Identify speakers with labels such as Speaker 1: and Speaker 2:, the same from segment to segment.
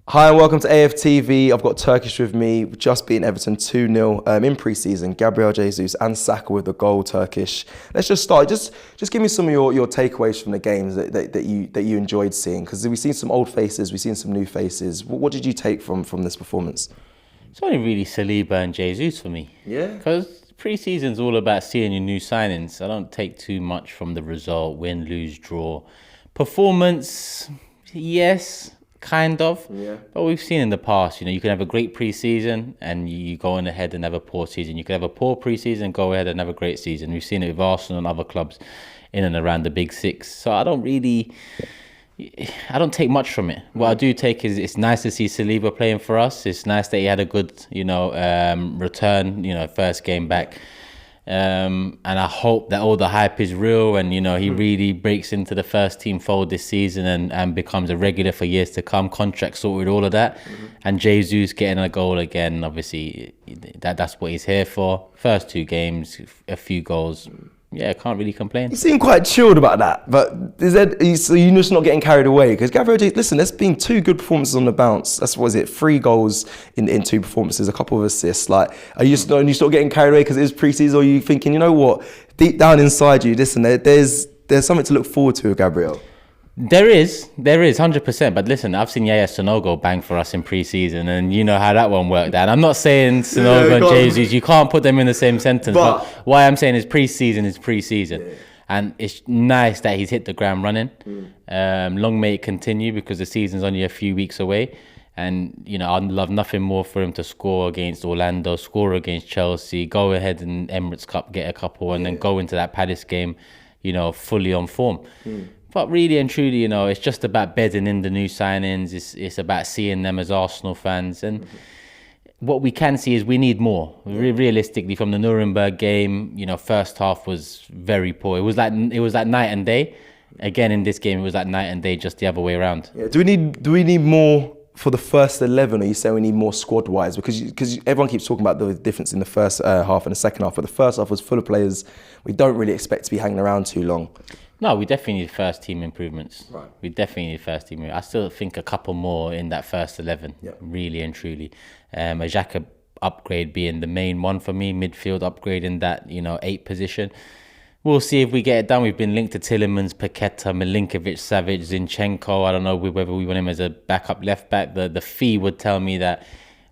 Speaker 1: Hi and welcome to AFTV. I've got Turkish with me. We've just beaten Everton 2-0 in pre-season. Gabriel, Jesus and Saka with the goal. Turkish. Let's just start. Just give me some of your takeaways from the games that you enjoyed seeing, because we've seen some old faces, we've seen some new faces. What did you take from this performance?
Speaker 2: It's only really Saliba and Jesus for me.
Speaker 1: Yeah.
Speaker 2: Because pre-season's all about seeing your new signings. I don't take too much from the result, win, lose, draw. Performance, yes. Kind of,
Speaker 1: yeah.
Speaker 2: But we've seen in the past, you can have a great pre-season and you go on ahead and have a poor season. You can have a poor pre-season, go ahead and have a great season. We've seen it with Arsenal and other clubs in and around the big six. So I don't take much from it. What I do take is it's nice to see Saliba playing for us. It's nice that he had a good, return, first game back. And I hope that all the hype is real and, he really breaks into the first team fold this season and becomes a regular for years to come. Contract sorted, all of that. And Jesus getting a goal again, obviously, that's what he's here for. First two games, a few goals. Yeah, can't really complain.
Speaker 1: You seem quite chilled about that, but so you're just not getting carried away? Because Gabriel, listen, there's been two good performances on the bounce. That's, what is it, 3 goals in 2 performances, a couple of assists. Like, are you still getting carried away because it is pre-season, or are you thinking, you know what, deep down inside you, listen, there's something to look forward to, Gabriel?
Speaker 2: There is 100%. But listen, I've seen Yaya Sonogo bang for us in pre-season, and you know how that one worked out. I'm not saying Sonogo and Jesus, you can't put them in the same sentence. But why I'm saying is pre-season is pre-season. Yeah. And it's nice that he's hit the ground running. Long may it continue, because the season's only a few weeks away. And, I'd love nothing more for him to score against Orlando, score against Chelsea, go ahead in Emirates Cup, get a couple, and then go into that Palace game, fully on form. But really and truly, it's just about bedding in the new signings. It's about seeing them as Arsenal fans. And what we can see is we need more. Realistically, from the Nuremberg game, first half was very poor. It was like night and day. Again, in this game, it was like night and day, just the other way around. Yeah.
Speaker 1: Do we need more for the first 11, or you say we need more squad-wise? Because everyone keeps talking about the difference in the first half and the second half, but the first half was full of players we don't really expect to be hanging around too long.
Speaker 2: No, we definitely need first team improvements.
Speaker 1: Right.
Speaker 2: We definitely need first team. I still think a couple more in that first 11, really and truly. A Xhaka upgrade being the main one for me, midfield upgrade in that 8 position. We'll see if we get it done. We've been linked to Tielemans, Paqueta, Milinkovic, Savic, Zinchenko. I don't know whether we want him as a backup left back. The fee would tell me that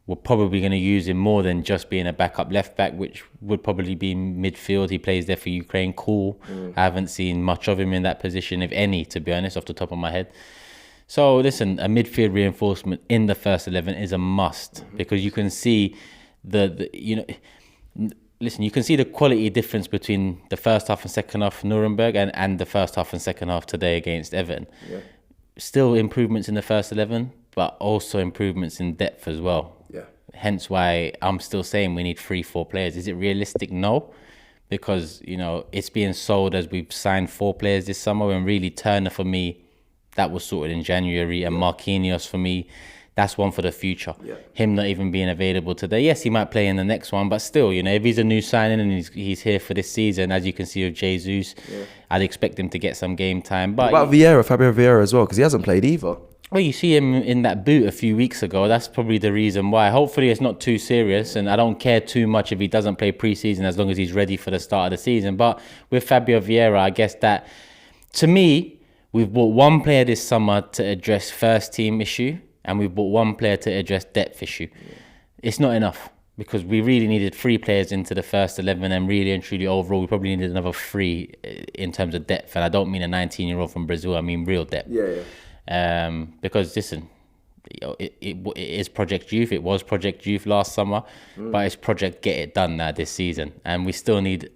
Speaker 2: we're probably going to use him more than just being a backup left back, which would probably be midfield. He plays there for Ukraine. Cool. I haven't seen much of him in that position, if any, to be honest, off the top of my head. So listen, a midfield reinforcement in the first 11 is a must, because you can see you can see the quality difference between the first half and second half of Nuremberg and the first half and second half today against Everton. Yeah. Still improvements in the first 11, but also improvements in depth as well.
Speaker 1: Yeah.
Speaker 2: Hence why I'm still saying we need 3-4 players. Is it realistic? No. Because, it's being sold as we've signed 4 players this summer, and really Turner for me, that was sorted in January, and Marquinhos for me, that's one for the future. Yeah. Him not even being available today. Yes, he might play in the next one, but still, if he's a new signing and he's here for this season, as you can see with Jesus, I'd expect him to get some game time. But
Speaker 1: what about Fabio Vieira as well? Because he hasn't played either.
Speaker 2: Well, you see him in that boot a few weeks ago. That's probably the reason why. Hopefully it's not too serious, and I don't care too much if he doesn't play pre-season, as long as he's ready for the start of the season. But with Fabio Vieira, I guess that, to me, we've bought one player this summer to address first team issue, and we've bought one player to address depth issue. It's not enough, because we really needed 3 players into the first 11, and really and truly overall we probably needed another 3 in terms of depth. And I don't mean a 19-year-old from Brazil, I mean real depth. Because listen, it is Project Youth. It was Project Youth last summer, but it's Project Get It Done now this season, and we still need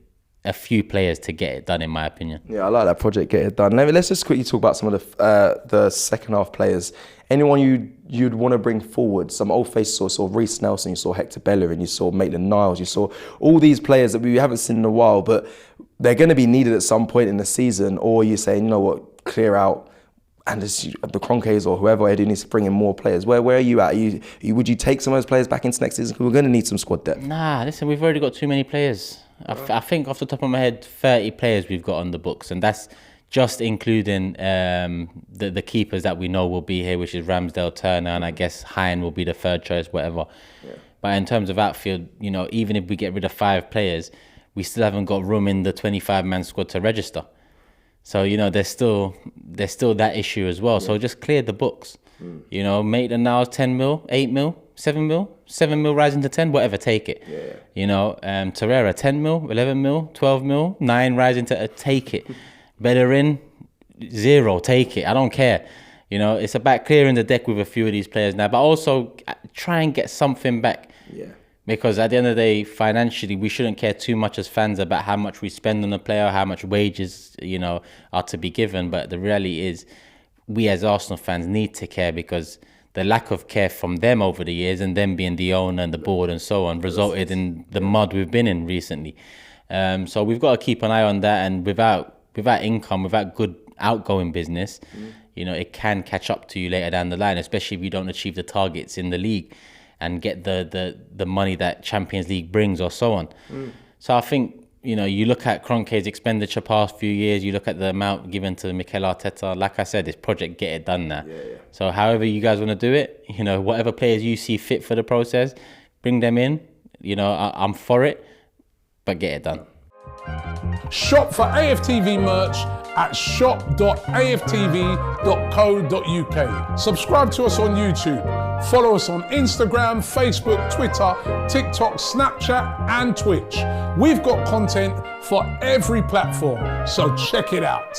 Speaker 2: a few players to get it done, in my opinion.
Speaker 1: Yeah, I like that Project Get It Done. Let's just quickly talk about some of the second half players. Anyone you'd want to bring forward? Some old faces, you saw Reece Nelson, you saw Hector Bellerin, you saw Maitland-Niles, you saw all these players that we haven't seen in a while, but they're going to be needed at some point in the season. Or you're saying, you know what, clear out, and the Kroenkes or whoever Edu needs to bring in more players. Where are you at? Would you take some of those players back into next season? Because we're going to need some squad depth.
Speaker 2: Nah, listen, we've already got too many players. I think off the top of my head, 30 players we've got on the books, and that's just including the keepers that we know will be here, which is Ramsdale, Turner, and I guess Hine will be the third choice, whatever. Yeah. But in terms of outfield, you know, even if we get rid of 5 players, we still haven't got room in the 25-man squad to register. So, you know, there's still that issue as well. Yeah. So just clear the books. You know, Maitland-Niles 10 mil, 8 mil, 7 mil, 7 mil rising to 10, whatever, take it. Yeah. You know, Torreira 10 mil, 11 mil, 12 mil, 9 rising to take it. Bellerin 0, take it. I don't care. You know, it's about clearing the deck with a few of these players now, but also try and get something back. Yeah. Because at the end of the day, financially, we shouldn't care too much as fans about how much we spend on a player, how much wages, you know, are to be given. But the reality is, we as Arsenal fans need to care, because the lack of care from them over the years, and them being the owner and the board and so on, resulted in the mud we've been in recently. So we've got to keep an eye on that, and without income, without good outgoing business, you know, it can catch up to you later down the line, especially if you don't achieve the targets in the league and get the money that Champions League brings or so on. So I think, you know, you look at Kroenke's expenditure past few years, you look at the amount given to Mikel Arteta, like I said, it's project get it done now. Yeah. So however you guys want to do it, you know, whatever players you see fit for the process, bring them in. You know, I'm for it, but get it done.
Speaker 3: Shop for AFTV merch at shop.aftv.co.uk. Subscribe to us on YouTube. Follow us on Instagram, Facebook, Twitter, TikTok, Snapchat, and Twitch. We've got content for every platform, so check it out.